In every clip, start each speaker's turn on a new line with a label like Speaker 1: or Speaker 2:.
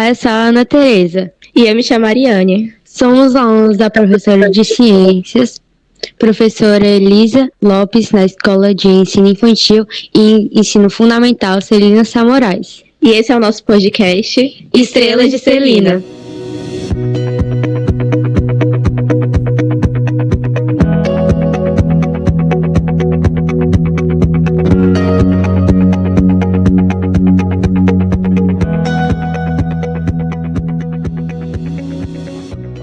Speaker 1: Olá, eu sou a Ana Tereza.
Speaker 2: E eu me chamo Ariane.
Speaker 1: Somos alunos da professora de Ciências, professora Elisa Lopes, na Escola de Ensino Infantil e Ensino Fundamental Celina Samorais.
Speaker 2: E esse é o nosso podcast
Speaker 1: Estrelas de Celina.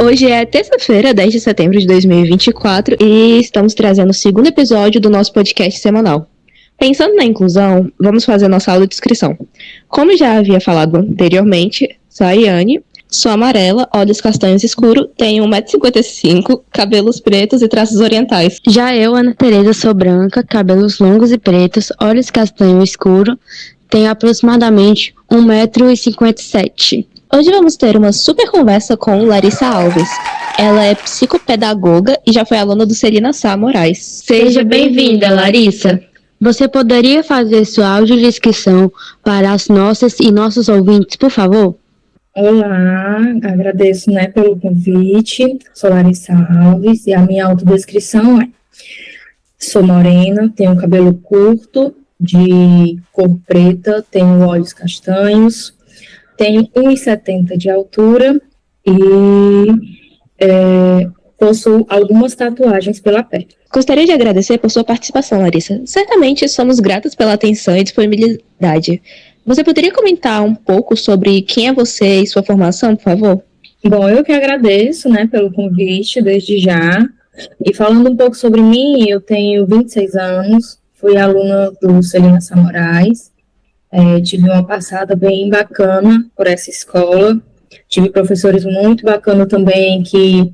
Speaker 2: Hoje é terça-feira, 10 de setembro de 2024, e estamos trazendo o segundo episódio do nosso podcast semanal. Pensando na inclusão, vamos fazer nossa audiodescrição. Como já havia falado anteriormente, sou a Ariane, sou amarela, olhos castanhos escuros, tenho 1,55 m, cabelos pretos e traços orientais.
Speaker 1: Já eu, Ana Tereza, sou branca, cabelos longos e pretos, olhos castanho escuro, tenho aproximadamente 1,57 m.
Speaker 2: Hoje vamos ter uma super conversa com Larissa Alves. Ela é psicopedagoga e já foi aluna do Celina Samorais.
Speaker 1: Seja bem-vinda, Larissa. Você poderia fazer sua audiodescrição para as nossas e nossos ouvintes, por favor?
Speaker 3: Olá, agradeço pelo convite. Sou Larissa Alves e a minha autodescrição é: sou morena, tenho cabelo curto, de cor preta, tenho olhos castanhos, tenho 1,70 m de altura e possuo algumas tatuagens pela pele.
Speaker 2: Gostaria de agradecer por sua participação, Larissa. Certamente somos gratas pela atenção e disponibilidade. Você poderia comentar um pouco sobre quem é você e sua formação, por favor?
Speaker 3: Bom, eu que agradeço pelo convite desde já. E falando um pouco sobre mim, eu tenho 26 anos, fui aluna do Celina Samorais. Tive uma passada bem bacana por essa escola, tive professores muito bacanas também que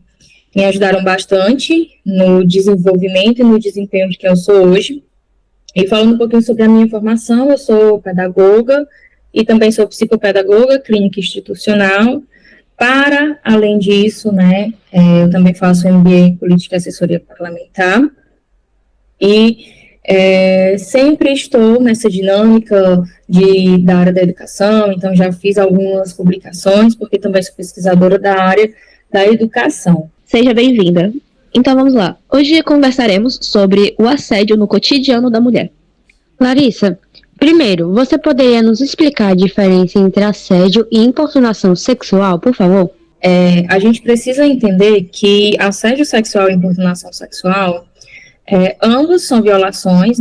Speaker 3: me ajudaram bastante no desenvolvimento e no desempenho de quem eu sou hoje. E falando um pouquinho sobre a minha formação, eu sou pedagoga e também sou psicopedagoga clínica institucional. Além disso, eu também faço MBA em Política e Assessoria Parlamentar e sempre estou nessa dinâmica da área da educação, então já fiz algumas publicações, porque também sou pesquisadora da área da educação.
Speaker 2: Seja bem-vinda. Então vamos lá. Hoje conversaremos sobre o assédio no cotidiano da mulher.
Speaker 1: Larissa, primeiro, você poderia nos explicar a diferença entre assédio e importunação sexual, por favor?
Speaker 3: A gente precisa entender que assédio sexual e importunação sexual ambos são violações,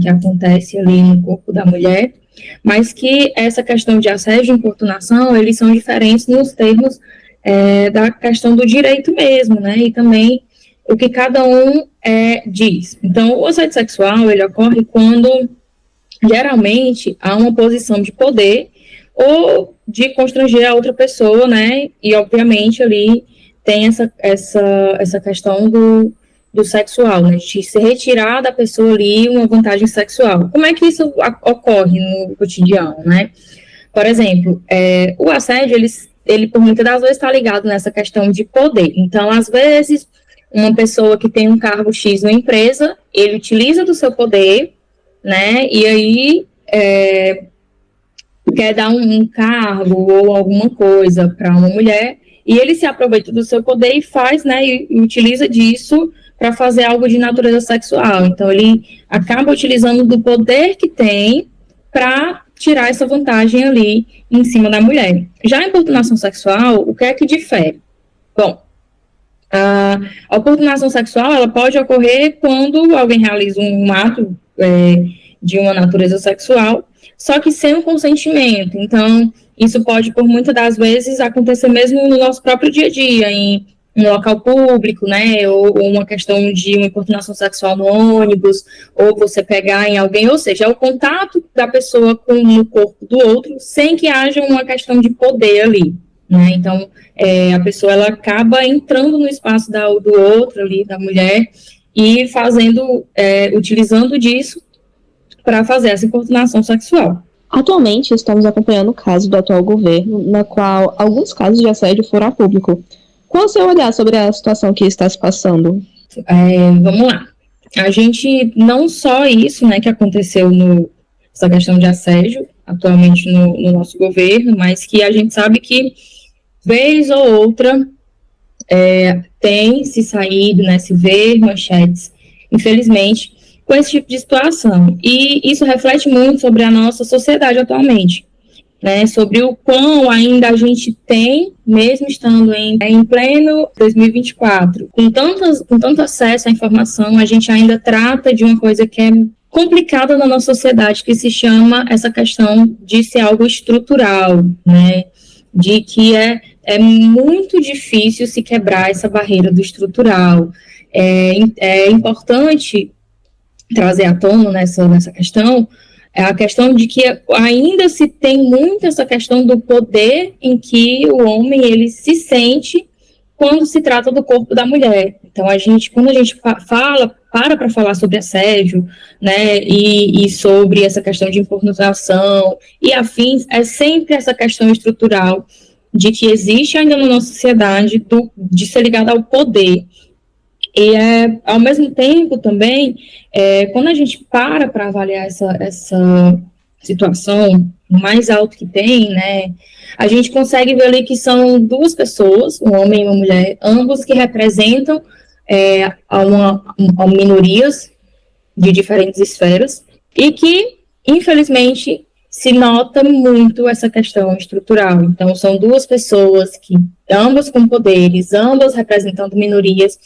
Speaker 3: que acontecem ali no corpo da mulher, mas que essa questão de assédio e importunação, eles são diferentes nos termos da questão do direito mesmo, e também o que cada um diz. Então, o assédio sexual, ele ocorre quando, geralmente, há uma posição de poder ou de constranger a outra pessoa, e, obviamente, ali tem essa questão do sexual, de se retirar da pessoa ali uma vantagem sexual. Como é que isso ocorre no cotidiano, Por exemplo, o assédio, ele por muitas das vezes está ligado nessa questão de poder. Então, às vezes, uma pessoa que tem um cargo X na empresa, ele utiliza do seu poder, e aí quer dar um cargo ou alguma coisa para uma mulher, e ele se aproveita do seu poder e faz, e utiliza disso para fazer algo de natureza sexual. Então, ele acaba utilizando do poder que tem para tirar essa vantagem ali em cima da mulher. Já a importunação sexual, o que é que difere? Bom, a importunação sexual, ela pode ocorrer quando alguém realiza um ato de uma natureza sexual, só que sem o consentimento. Então, isso pode, por muitas das vezes, acontecer mesmo no nosso próprio dia a dia, em um local público, ou uma questão de uma importunação sexual no ônibus, ou você pegar em alguém, ou seja, é o contato da pessoa com o corpo do outro, sem que haja uma questão de poder ali, Então, a pessoa, ela acaba entrando no espaço do outro ali, da mulher, e utilizando disso para fazer essa importunação sexual.
Speaker 2: Atualmente, estamos acompanhando o caso do atual governo, na qual alguns casos de assédio foram a público. Qual o seu olhar sobre a situação que está se passando?
Speaker 3: Vamos lá. A gente, não só isso, que aconteceu essa questão de assédio, atualmente no nosso governo, mas que a gente sabe que, vez ou outra, tem se saído, né, se vê manchetes, infelizmente, com esse tipo de situação. E isso reflete muito sobre a nossa sociedade atualmente, né, sobre o quão ainda a gente tem, mesmo estando em pleno 2024, com tanto acesso à informação, a gente ainda trata de uma coisa que é complicada na nossa sociedade, que se chama essa questão de ser algo estrutural, né, de que é muito difícil se quebrar essa barreira do estrutural. É importante trazer à tona nessa questão, a questão de que ainda se tem muito essa questão do poder em que o homem ele se sente quando se trata do corpo da mulher. Então, quando a gente para falar sobre assédio, né, e sobre essa questão de importunação e afins, é sempre essa questão estrutural de que existe ainda na nossa sociedade de ser ligada ao poder. E, ao mesmo tempo, também, quando a gente para avaliar essa situação mais alto que tem, né, a gente consegue ver ali que são duas pessoas, um homem e uma mulher, ambos que representam minorias de diferentes esferas, e que, infelizmente, se nota muito essa questão estrutural. Então, são duas pessoas que, ambas com poderes, ambas representando minorias,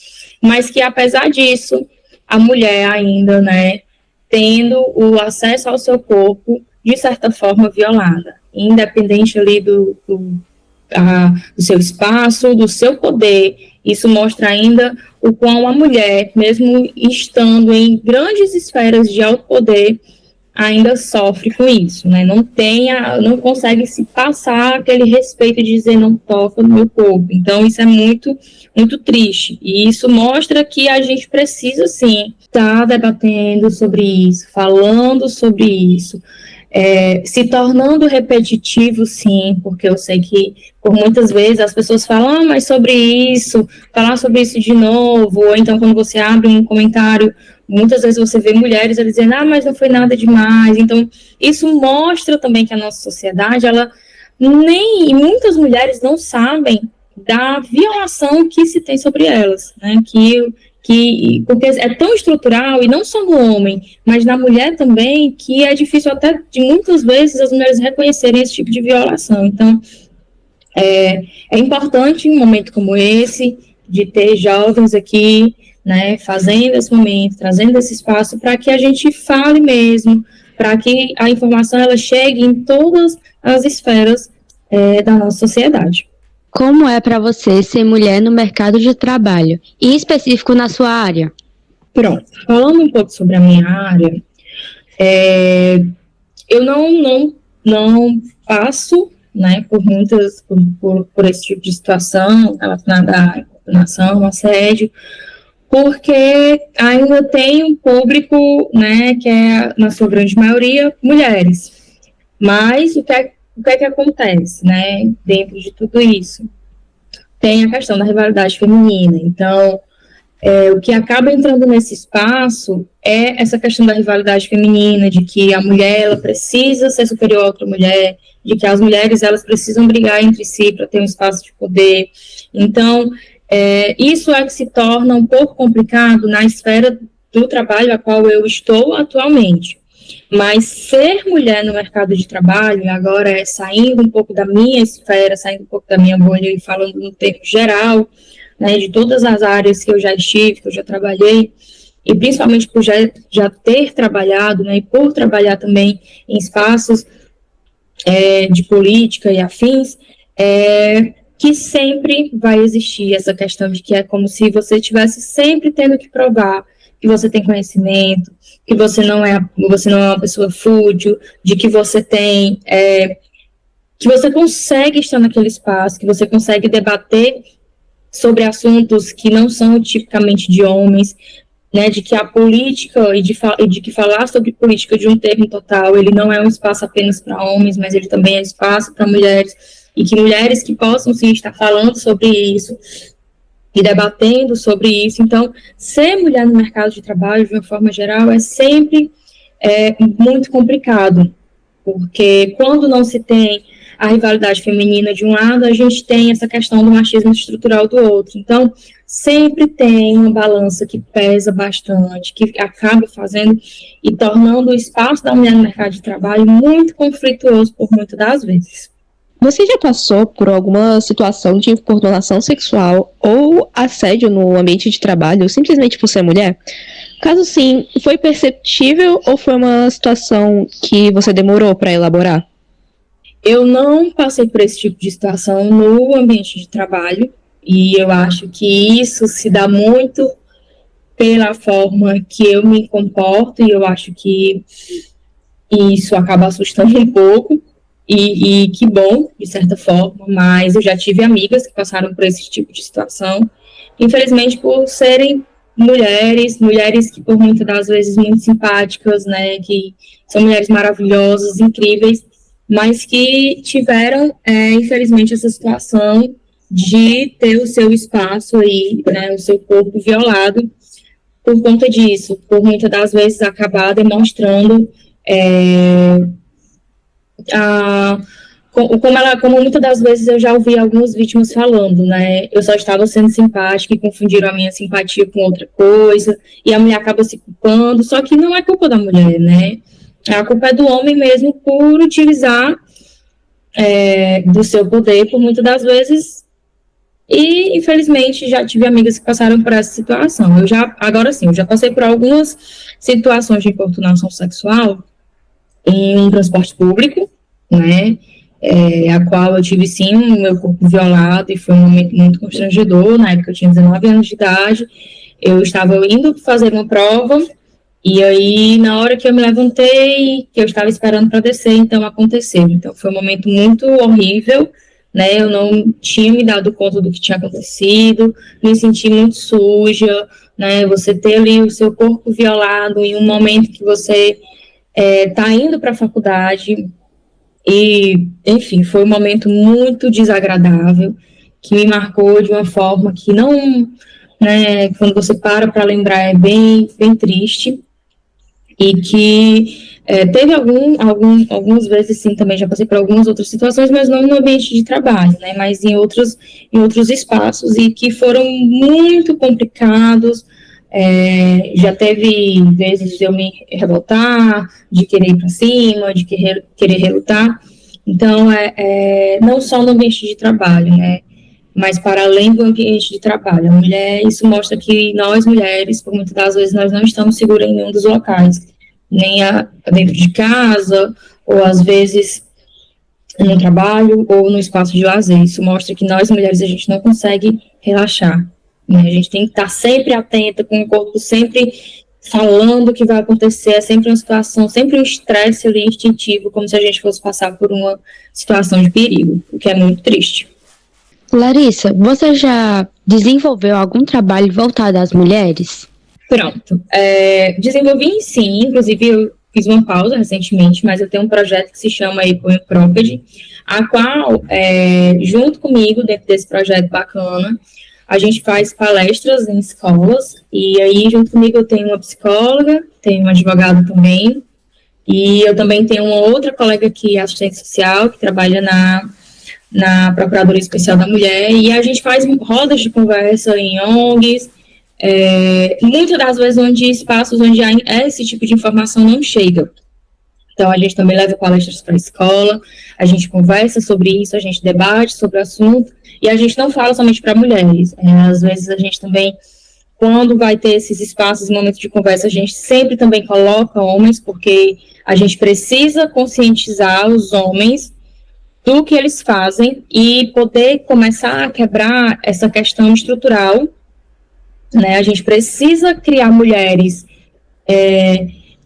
Speaker 3: mas que, apesar disso, a mulher ainda, né, tendo o acesso ao seu corpo, de certa forma, violada, independente ali do seu espaço, do seu poder. Isso mostra ainda o quão a mulher, mesmo estando em grandes esferas de alto poder, ainda sofre com isso, né? Não consegue se passar aquele respeito de dizer não toca no meu corpo. Então, isso é muito, muito triste. E isso mostra que a gente precisa, sim, estar debatendo sobre isso, falando sobre isso, se tornando repetitivo, sim, porque eu sei que, por muitas vezes, as pessoas falam, mas sobre isso, falar sobre isso de novo, ou então quando você abre um comentário, muitas vezes você vê mulheres dizendo, mas não foi nada demais. Então, isso mostra também que a nossa sociedade, e muitas mulheres não sabem da violação que se tem sobre elas, né, porque é tão estrutural, e não só no homem, mas na mulher também, que é difícil até, de muitas vezes, as mulheres reconhecerem esse tipo de violação. Então, é importante, em um momento como esse, de ter jovens aqui, né, fazendo esse momento, trazendo esse espaço, para que a gente fale mesmo, para que a informação ela chegue em todas as esferas da nossa sociedade.
Speaker 1: Como é para você ser mulher no mercado de trabalho, em específico na sua área?
Speaker 3: Pronto, falando um pouco sobre a minha área, eu não passo, né, por esse tipo de situação relacionada à importunação, assédio, porque ainda tem um público, né, que é, na sua grande maioria, mulheres. Mas o que é que acontece, né, dentro de tudo isso? Tem a questão da rivalidade feminina. Então, o que acaba entrando nesse espaço é essa questão da rivalidade feminina, de que a mulher ela precisa ser superior a outra mulher, de que as mulheres elas precisam brigar entre si para ter um espaço de poder. Então, isso é que se torna um pouco complicado na esfera do trabalho a qual eu estou atualmente. Mas ser mulher no mercado de trabalho, agora saindo um pouco da minha esfera, saindo um pouco da minha bolha e falando no termo geral, né, de todas as áreas que eu já estive, que eu já trabalhei, e principalmente por já ter trabalhado, né, e por trabalhar também em espaços de política e afins, que sempre vai existir essa questão de que é como se você estivesse sempre tendo que provar que você tem conhecimento, que você não é uma pessoa fútil, de que você tem, que você consegue estar naquele espaço, que você consegue debater sobre assuntos que não são tipicamente de homens, né, de que a política e de que falar sobre política de um termo total, ele não é um espaço apenas para homens, mas ele também é espaço para mulheres, e que mulheres que possam sim estar falando sobre isso e debatendo sobre isso. Então, ser mulher no mercado de trabalho, de uma forma geral, é sempre muito complicado, porque quando não se tem a rivalidade feminina de um lado, a gente tem essa questão do machismo estrutural do outro. Então, sempre tem uma balança que pesa bastante, que acaba fazendo e tornando o espaço da mulher no mercado de trabalho muito conflituoso por muitas das vezes.
Speaker 2: Você já passou por alguma situação de importunação sexual ou assédio no ambiente de trabalho, simplesmente por ser mulher? Caso sim, foi perceptível ou foi uma situação que você demorou para elaborar?
Speaker 3: Eu não passei por esse tipo de situação no ambiente de trabalho, e eu acho que isso se dá muito pela forma que eu me comporto, e eu acho que isso acaba assustando um pouco, e que bom, de certa forma, mas eu já tive amigas que passaram por esse tipo de situação, infelizmente por serem mulheres que por muitas das vezes muito simpáticas, né, que são mulheres maravilhosas, incríveis, mas que tiveram, infelizmente, essa situação de ter o seu espaço aí, né, o seu corpo violado por conta disso, por muitas das vezes acabar demonstrando como muitas das vezes eu já ouvi algumas vítimas falando, né, eu só estava sendo simpática e confundiram a minha simpatia com outra coisa, e a mulher acaba se culpando, só que não é culpa da mulher, né, a culpa é do homem mesmo por utilizar do seu poder por muitas das vezes, e infelizmente já tive amigas que passaram por essa situação. Agora sim, eu já passei por algumas situações de importunação sexual em um transporte público, né, a qual eu tive sim o meu corpo violado, e foi um momento muito constrangedor. Na época eu tinha 19 anos de idade, eu estava indo fazer uma prova, e aí, na hora que eu me levantei, que eu estava esperando para descer, então aconteceu. Então, foi um momento muito horrível, né? Eu não tinha me dado conta do que tinha acontecido, me senti muito suja, né? Você ter ali o seu corpo violado em um momento que você está indo para a faculdade, e, enfim, foi um momento muito desagradável, que me marcou de uma forma que não, né? Quando você para lembrar, é bem, bem triste. E que teve algumas vezes, sim, também já passei por algumas outras situações, mas não no ambiente de trabalho, né, mas em outros espaços, e que foram muito complicados. Já teve vezes de eu me revoltar, de querer ir para cima, de querer relutar. Então, não só no ambiente de trabalho, né, mas para além do ambiente de trabalho. A mulher, isso mostra que nós, mulheres, por muitas das vezes, nós não estamos seguras em nenhum dos locais, nem dentro de casa, ou às vezes no trabalho, ou no espaço de lazer. Isso mostra que nós, mulheres, a gente não consegue relaxar, né? A gente tem que estar sempre atenta, com o corpo sempre falando o que vai acontecer, é sempre uma situação, sempre um estresse ali instintivo, como se a gente fosse passar por uma situação de perigo, o que é muito triste.
Speaker 1: Larissa, você já desenvolveu algum trabalho voltado às mulheres?
Speaker 3: Pronto. Desenvolvi sim, inclusive eu fiz uma pausa recentemente, mas eu tenho um projeto que se chama Apoio Cropped, a qual, junto comigo, dentro desse projeto bacana, a gente faz palestras em escolas, e aí junto comigo eu tenho uma psicóloga, tenho uma advogada também, e eu também tenho uma outra colega que é assistente social, que trabalha na Procuradoria Especial da Mulher, e a gente faz rodas de conversa em ONGs, muitas das vezes espaços onde esse tipo de informação não chega. Então, a gente também leva palestras para a escola, a gente conversa sobre isso, a gente debate sobre o assunto, e a gente não fala somente para mulheres. Às vezes, a gente também, quando vai ter esses espaços, momentos de conversa, a gente sempre também coloca homens, porque a gente precisa conscientizar os homens do que eles fazem e poder começar a quebrar essa questão estrutural, né? A gente precisa criar mulheres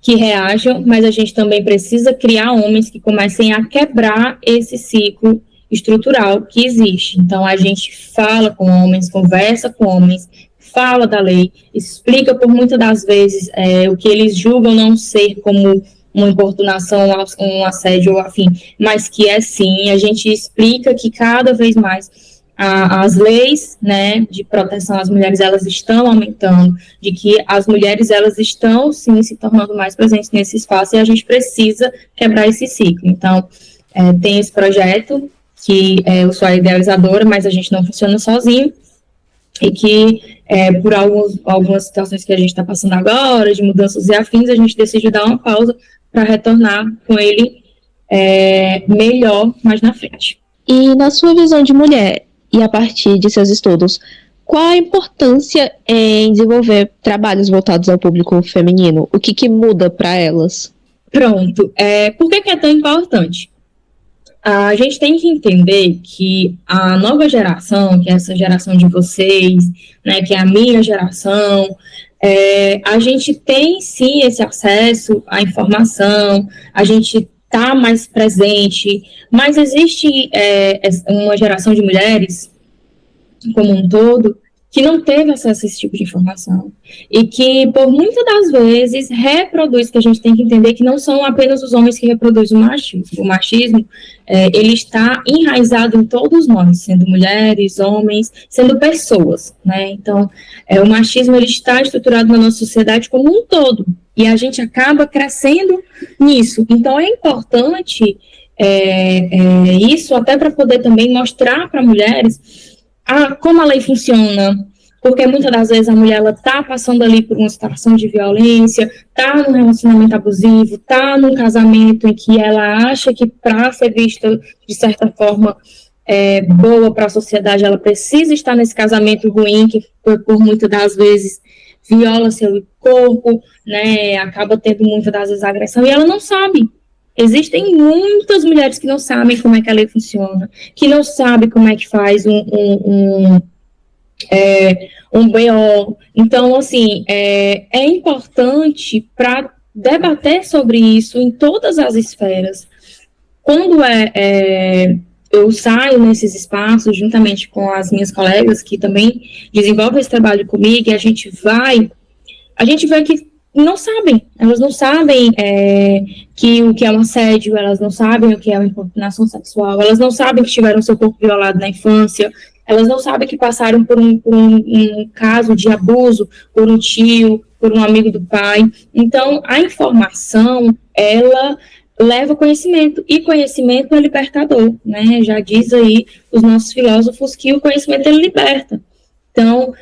Speaker 3: que reajam, mas a gente também precisa criar homens que comecem a quebrar esse ciclo estrutural que existe. Então, a gente fala com homens, conversa com homens, fala da lei, explica por muitas das vezes o que eles julgam não ser como uma importunação, um assédio ou afim, mas que sim, a gente explica que cada vez mais as leis, né, de proteção às mulheres, elas estão aumentando, de que as mulheres, elas estão, sim, se tornando mais presentes nesse espaço, e a gente precisa quebrar esse ciclo. Então, tem esse projeto, que eu sou a idealizadora, mas a gente não funciona sozinho, e que, por algumas situações que a gente está passando agora, de mudanças e afins, a gente decidiu dar uma pausa para retornar com ele melhor mais na frente.
Speaker 2: E na sua visão de mulher, e a partir de seus estudos, qual a importância em desenvolver trabalhos voltados ao público feminino? O que muda para elas?
Speaker 3: Pronto. Por que é tão importante? A gente tem que entender que a nova geração, que é essa geração de vocês, né, que é a minha geração, a gente tem sim esse acesso à informação, a gente está mais presente, mas existe uma geração de mulheres, como um todo, que não teve acesso a esse tipo de informação, e que, por muitas das vezes, reproduz, que a gente tem que entender que não são apenas os homens que reproduzem o machismo. O machismo, ele está enraizado em todos nós, sendo mulheres, homens, sendo pessoas, né? Então, o machismo, ele está estruturado na nossa sociedade como um todo, e a gente acaba crescendo nisso. Então, é importante isso, até para poder também mostrar para mulheres como a lei funciona, porque muitas das vezes a mulher está passando ali por uma situação de violência, está num relacionamento abusivo, está num casamento em que ela acha que para ser vista de certa forma boa para a sociedade, ela precisa estar nesse casamento ruim, que por muitas das vezes viola seu corpo, né, acaba tendo muitas das vezes agressão, e ela não sabe. Existem muitas mulheres que não sabem como é que a lei funciona, que não sabem como é que faz um BO. Então, assim, é importante para debater sobre isso em todas as esferas. Quando eu saio nesses espaços, juntamente com as minhas colegas, que também desenvolvem esse trabalho comigo, e a gente vê que não sabem, elas não sabem que o que é um assédio, elas não sabem o que é uma importunação sexual, elas não sabem que tiveram seu corpo violado na infância, elas não sabem que passaram por um caso de abuso, por um tio, por um amigo do pai. Então, a informação, ela leva conhecimento, e conhecimento é libertador, né? Já diz aí os nossos filósofos que o conhecimento, ele liberta. Então,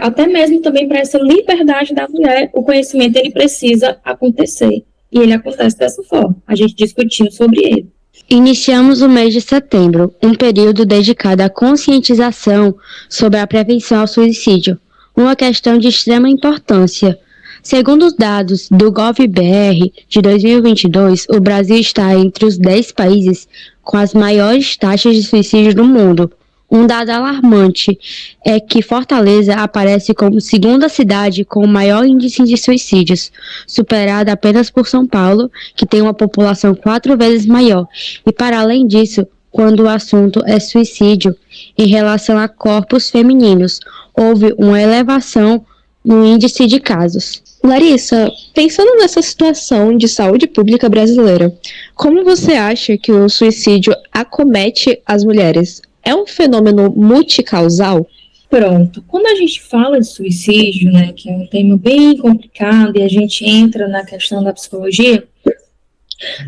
Speaker 3: até mesmo também para essa liberdade da mulher, o conhecimento, ele precisa acontecer, e ele acontece dessa forma, a gente discutindo sobre ele.
Speaker 1: Iniciamos o mês de setembro, um período dedicado à conscientização sobre a prevenção ao suicídio, uma questão de extrema importância. Segundo os dados do GovBR de 2022, o Brasil está entre os 10 países com as maiores taxas de suicídio do mundo. Um dado alarmante é que Fortaleza aparece como segunda cidade com o maior índice de suicídios, superada apenas por São Paulo, que tem uma população 4 vezes maior. E para além disso, quando o assunto é suicídio em relação a corpos femininos, houve uma elevação no índice de casos.
Speaker 2: Larissa, pensando nessa situação de saúde pública brasileira, como você acha que o suicídio acomete as mulheres? É um fenômeno multicausal?
Speaker 3: Pronto. Quando a gente fala de suicídio, né, que é um tema bem complicado, e a gente entra na questão da psicologia,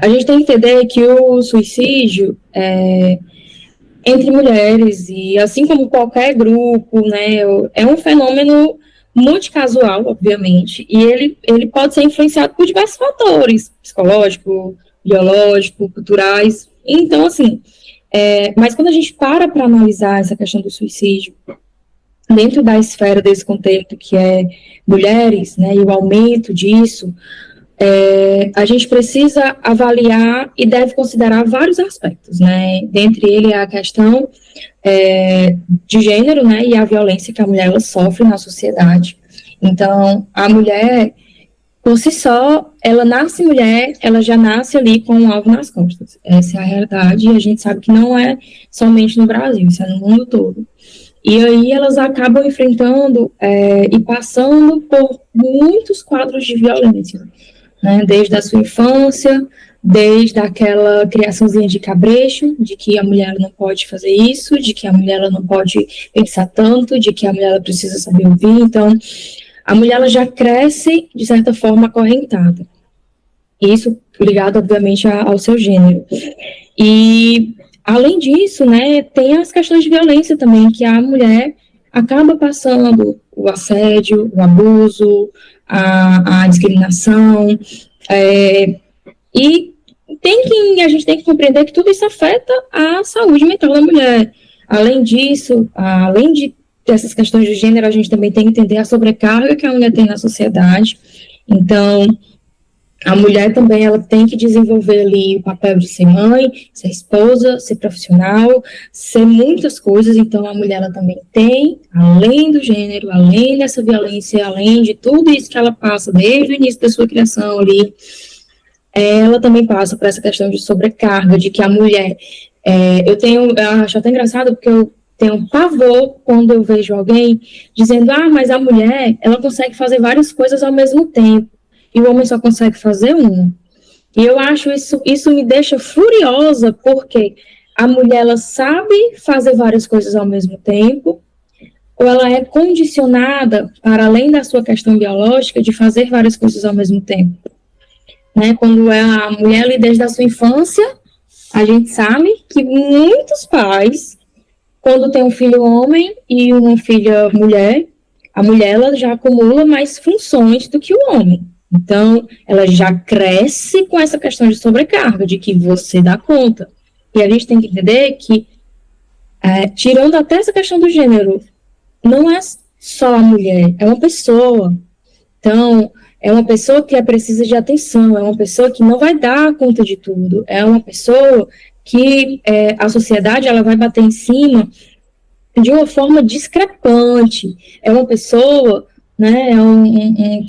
Speaker 3: a gente tem que entender que o suicídio entre mulheres, e assim como qualquer grupo, né, é um fenômeno multicasual, obviamente, e ele pode ser influenciado por diversos fatores, psicológico, biológico, culturais. Então, assim, mas quando a gente para analisar essa questão do suicídio dentro da esfera desse contexto que é mulheres, né, e o aumento disso, a gente precisa avaliar e deve considerar vários aspectos, né, dentre ele a questão de gênero, né, e a violência que a mulher ela sofre na sociedade. Então, a mulher, por si só, ela nasce mulher, ela já nasce ali com um alvo nas costas. Essa é a realidade, e a gente sabe que não é somente no Brasil, isso é no mundo todo. E aí elas acabam enfrentando e passando por muitos quadros de violência, né? Desde a sua infância, desde aquela criaçãozinha de cabresto, de que a mulher não pode fazer isso, de que a mulher ela não pode pensar tanto, de que a mulher ela precisa saber ouvir. Então, a mulher ela já cresce, de certa forma, acorrentada. Isso ligado, obviamente, ao seu gênero. E, além disso, né, tem as questões de violência também, que a mulher acaba passando o assédio, o abuso, a discriminação, e a gente tem que compreender que tudo isso afeta a saúde mental da mulher. Além disso, além dessas questões de gênero, a gente também tem que entender a sobrecarga que a mulher tem na sociedade. Então, a mulher também ela tem que desenvolver ali o papel de ser mãe, ser esposa, ser profissional, ser muitas coisas. Então, a mulher ela também tem, além do gênero, além dessa violência, além de tudo isso que ela passa desde o início da sua criação ali, ela também passa por essa questão de sobrecarga, de que a mulher... eu acho até engraçado, porque eu tenho um pavor quando eu vejo alguém dizendo, mas a mulher, ela consegue fazer várias coisas ao mesmo tempo, e o homem só consegue fazer uma. E eu acho isso me deixa furiosa, porque a mulher, ela sabe fazer várias coisas ao mesmo tempo, ou ela é condicionada, para além da sua questão biológica, de fazer várias coisas ao mesmo tempo. Né? Quando é a mulher ali desde a sua infância, a gente sabe que muitos pais, quando tem um filho homem e uma filha mulher, a mulher ela já acumula mais funções do que o homem. Então, ela já cresce com essa questão de sobrecarga, de que você dá conta. E a gente tem que entender que, tirando até essa questão do gênero, não é só a mulher, é uma pessoa. Então, é uma pessoa que precisa de atenção, é uma pessoa que não vai dar conta de tudo, é uma pessoa que a sociedade ela vai bater em cima de uma forma discrepante, é uma pessoa, né,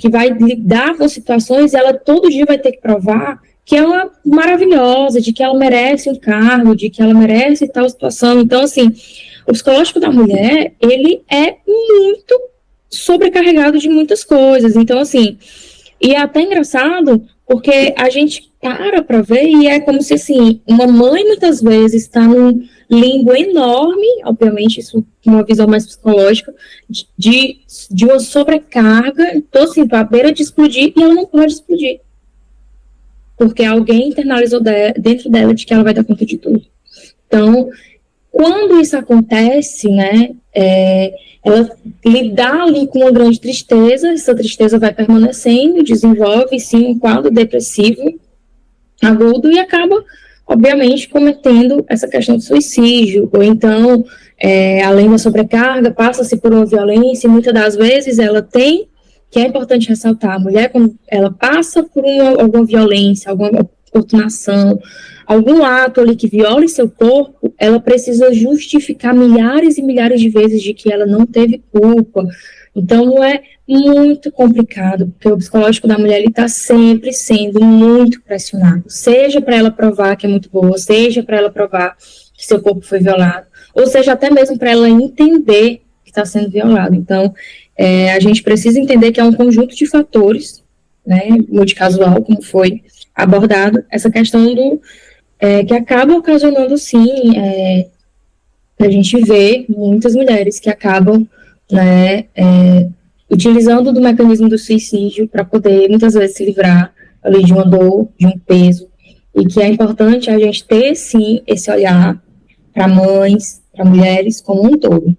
Speaker 3: que vai lidar com situações e ela todo dia vai ter que provar que ela é maravilhosa, de que ela merece um cargo, de que ela merece tal situação. Então, assim, o psicológico da mulher, ele é muito sobrecarregado de muitas coisas. Então, assim, e é até engraçado, porque a gente para ver e é como se, assim, uma mãe muitas vezes está num limbo enorme, obviamente isso uma visão mais psicológica, de uma sobrecarga, então, assim, à beira de explodir, e ela não pode explodir. Porque alguém internalizou dentro dela de que ela vai dar conta de tudo. Então, quando isso acontece, né, ela lidar ali com uma grande tristeza, essa tristeza vai permanecendo, desenvolve, sim, um quadro depressivo agudo e acaba, obviamente, cometendo essa questão de suicídio, ou então, além da sobrecarga, passa-se por uma violência, e muitas das vezes ela tem, que é importante ressaltar, a mulher, quando ela passa por alguma violência, alguma oportunação, algum ato ali que viole seu corpo, ela precisa justificar milhares e milhares de vezes de que ela não teve culpa. Então, é muito complicado, porque o psicológico da mulher está sempre sendo muito pressionado, seja para ela provar que é muito boa, seja para ela provar que seu corpo foi violado, ou seja, até mesmo para ela entender que está sendo violado. Então, a gente precisa entender que é um conjunto de fatores, né, multicasual, como foi abordado, essa questão que acaba ocasionando, sim, a gente vê muitas mulheres que acabam, né, utilizando do mecanismo do suicídio para poder, muitas vezes, se livrar ali de uma dor, de um peso, e que é importante a gente ter, sim, esse olhar para mães, para mulheres como um todo.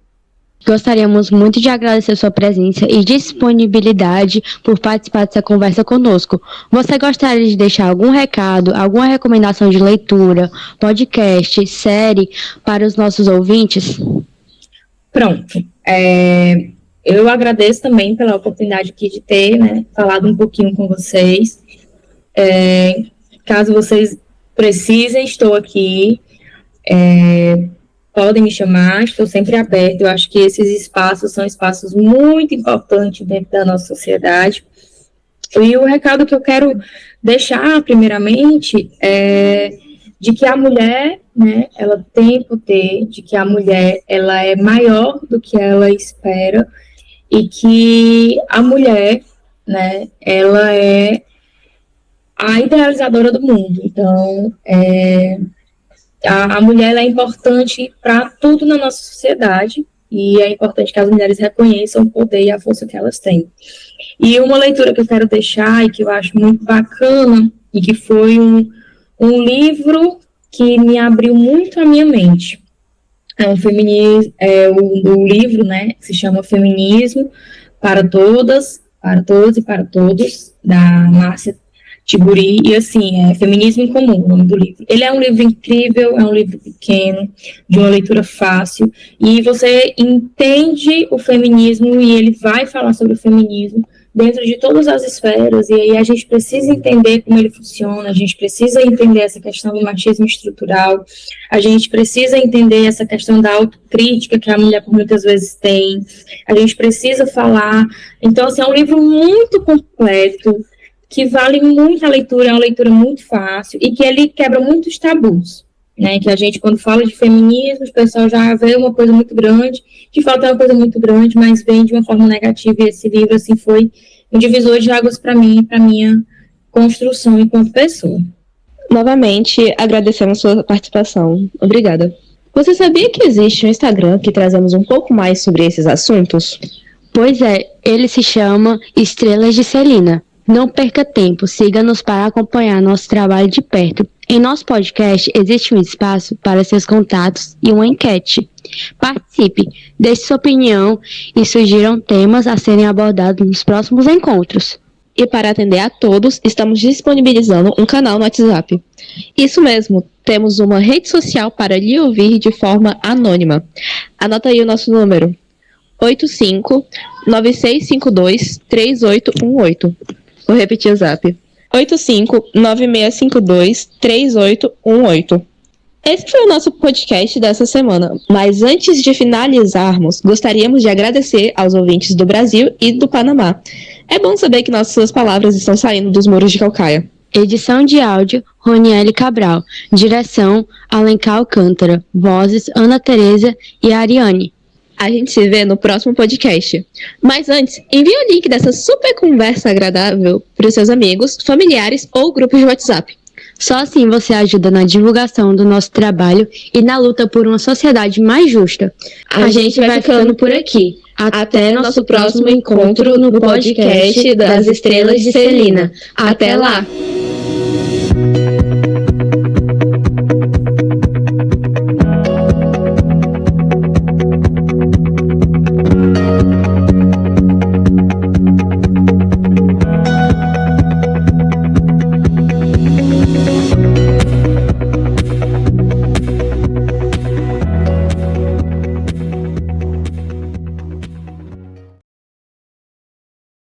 Speaker 1: Gostaríamos muito de agradecer sua presença e disponibilidade por participar dessa conversa conosco. Você gostaria de deixar algum recado, alguma recomendação de leitura, podcast, série para os nossos ouvintes?
Speaker 3: Pronto. Eu agradeço também pela oportunidade aqui de ter, né, falado um pouquinho com vocês. Caso vocês precisem, estou aqui. Podem me chamar, estou sempre aberto. Eu acho que esses espaços são espaços muito importantes dentro da nossa sociedade. E o recado que eu quero deixar, primeiramente, é de que a mulher, né, ela tem poder, de que a mulher ela é maior do que ela espera, e que a mulher, né, ela é a idealizadora do mundo. Então, a mulher ela é importante para tudo na nossa sociedade, e é importante que as mulheres reconheçam o poder e a força que elas têm. E uma leitura que eu quero deixar, e que eu acho muito bacana, e que foi um livro que me abriu muito a minha mente. O livro, né, que se chama Feminismo para Todas, para Todos e para Todos, da Márcia Tiburi, e assim, Feminismo em Comum, o nome do livro. Ele é um livro incrível, é um livro pequeno, de uma leitura fácil, e você entende o feminismo, e ele vai falar sobre o feminismo dentro de todas as esferas, e aí a gente precisa entender como ele funciona, a gente precisa entender essa questão do machismo estrutural, a gente precisa entender essa questão da autocrítica que a mulher muitas vezes tem, a gente precisa falar. Então, assim, é um livro muito completo, que vale muito a leitura, é uma leitura muito fácil, e que ele quebra muitos tabus, né, que a gente, quando fala de feminismo, o pessoal já vê uma coisa muito grande, de fato é uma coisa muito grande, mas vem de uma forma negativa, e esse livro, assim, foi um divisor de águas para mim e para minha construção enquanto pessoa.
Speaker 2: Novamente, agradecemos sua participação. Obrigada. Você sabia que existe um Instagram que trazemos um pouco mais sobre esses assuntos?
Speaker 1: Pois é, ele se chama Estrelas de Celina. Não perca tempo, siga-nos para acompanhar nosso trabalho de perto. Em nosso podcast existe um espaço para seus contatos e uma enquete. Participe, deixe sua opinião e sugiram temas a serem abordados nos próximos encontros.
Speaker 2: E para atender a todos, estamos disponibilizando um canal no WhatsApp. Isso mesmo, temos uma rede social para lhe ouvir de forma anônima. Anota aí o nosso número: 85-9652-3818. Vou repetir o zap: 85-9652-3818. Esse foi o nosso podcast dessa semana, mas antes de finalizarmos, gostaríamos de agradecer aos ouvintes do Brasil e do Panamá. É bom saber que nossas palavras estão saindo dos muros de Caucaia.
Speaker 1: Edição de áudio, Roniele Cabral. Direção, Alencar Alcântara. Vozes, Ana Tereza e Ariane.
Speaker 2: A gente se vê no próximo podcast. Mas antes, envie o link dessa super conversa agradável para os seus amigos, familiares ou grupos de WhatsApp.
Speaker 1: Só assim você ajuda na divulgação do nosso trabalho e na luta por uma sociedade mais justa. A gente vai ficando por aqui. Até nosso próximo encontro no podcast das Estrelas de Celina. Até lá!